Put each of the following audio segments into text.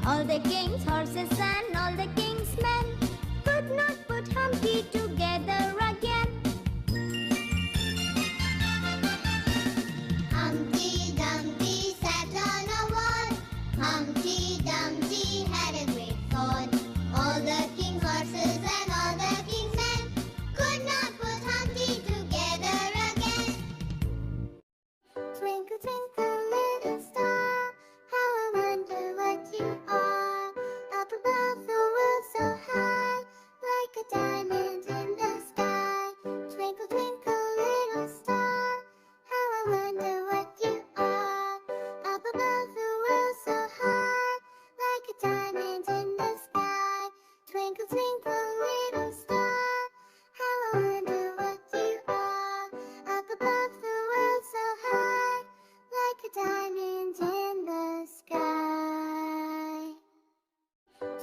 All the king's horses and all the king's men could not put Humpty together again. Humpty Dumpty sat on a wall. Humpty Dumpty had a great fall. All the king's horses and all the king's men could not put Humpty together again. Twinkle, twinkle, little star, how I wonder what you are. Up above the world so high, like a diamond in the sky. Twinkle, twinkle, little star, how I wonder what you are. Up above the world so high, like a diamond in the sky. Twinkle, twinkle, little star, how I wonder what you are. Up above the world so high, like a diamond in the sky.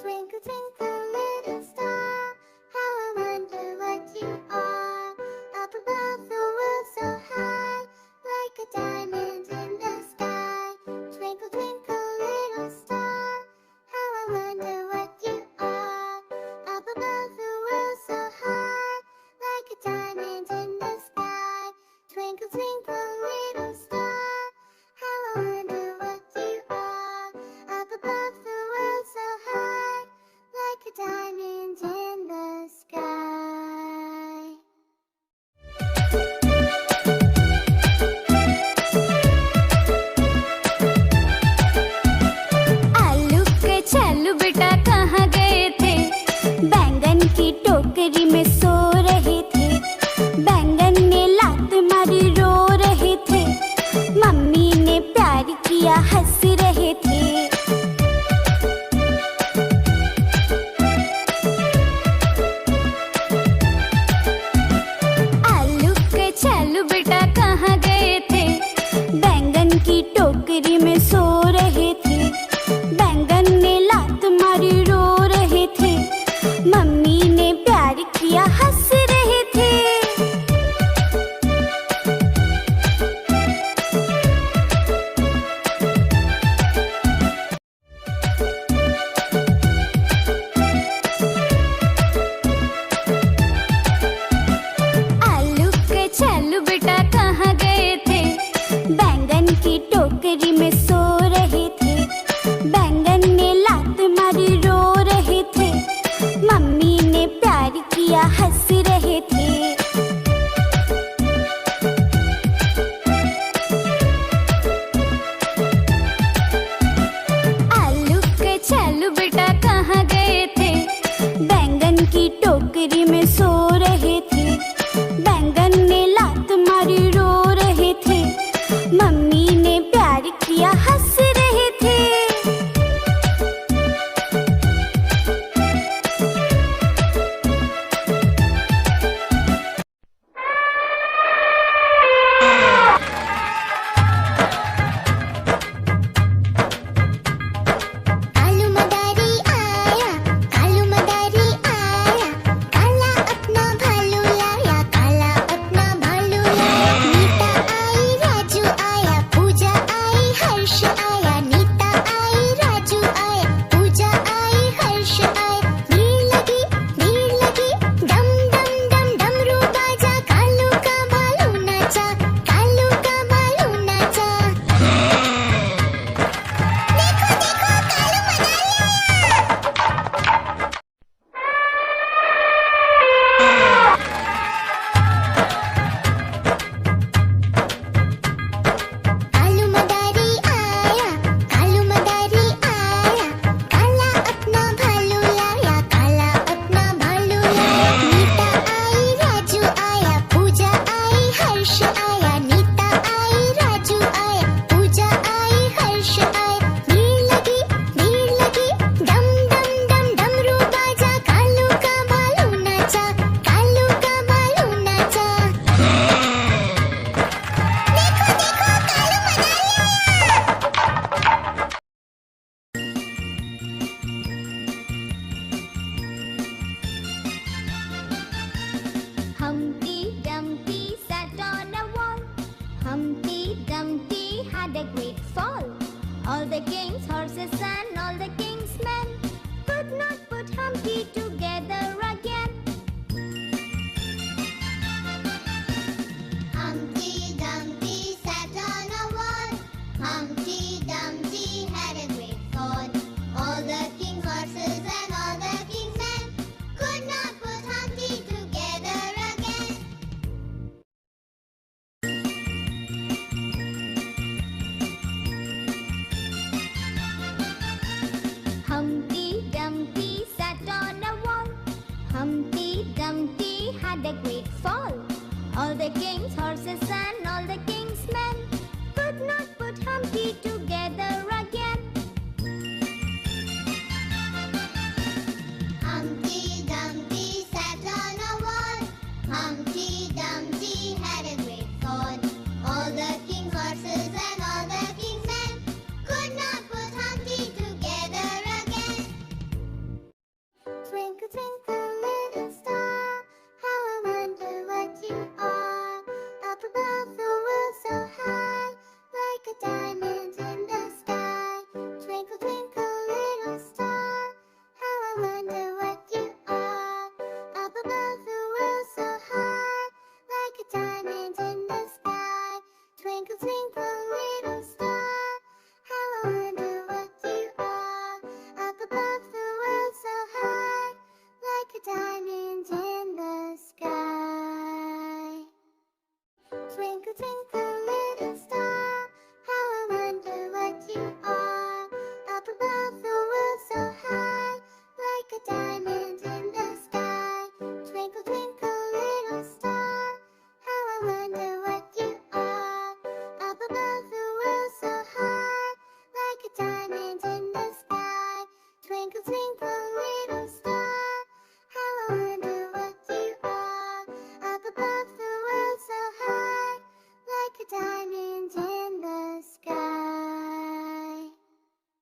Twinkle, twinkle, little star, how I wonder what you are. Up above the world so high, like a diamond in the sky. Twinkle, twinkle, little star, how I wonder what you are. Up above the world so high, like a diamond in the sky. Twinkle, twinkle, little star, how I wonder what you are. Up above the world so high, like a diamond in the sky. आलू के चालू बेटा कहाँ गए थे? बैंगन की टोकरी में सो रहे थे। बैंगन ने लात मारी रो रहे थे। मम्मी ने प्यार किया हंस रहे थे। आलू के चालू बेटा कहाँ गए थे? बैंगन की टोकरी में सो रहे थे। बैंगन ने लात मारी रो रहे थे। मम्मी ने प्यार किया हंस रहे थे। आलू के चालू बेटा कहाँ गए थे? बैंगन की टोकरी में सो रहे थे। बैंगन ने लात मारी रो रहे थे। मम्मी ने प्यार किया हंस रहे थे। आलू के चालू बेटा कहाँ गए थे? बैंगन की टोकरी में सो रहे थे। बैंगन ने लात मारी रो रहे थे। मम्मी ने प्यार किया हंस रहे थे। कालू मदारी आया, कालू मदारी आया, काला अपना भालू लाया, काला अपना भालू लाया। नीता आई, राजू आया, पूजा आई, हर्ष आया। नीता आई, राजू आया, पूजा आई, हर्ष आया। भीड़ लगी, डम डम डम डमरू बाजा। कालू का भालू नाचा, कालू का भालू नाचा। देखो देखो कालू मदारी कालू मदारी आया, कालू मदारी आया, काला अपना भालू लाया, काला अपना भालू लाया। नीता आई, राजू आया, पूजा आई, हर्ष आया। नीता आई, राजू आया, पूजा आई, हर्ष आया। भीड़ लगी, डम डम डम डमरू बाजा। कालू का भालू नाचा, कालू का भालू नाचा। देखो देखो कालू मदारी Humpty Dumpty sat on a wall. Humpty Dumpty had a great fall. All the king's horses and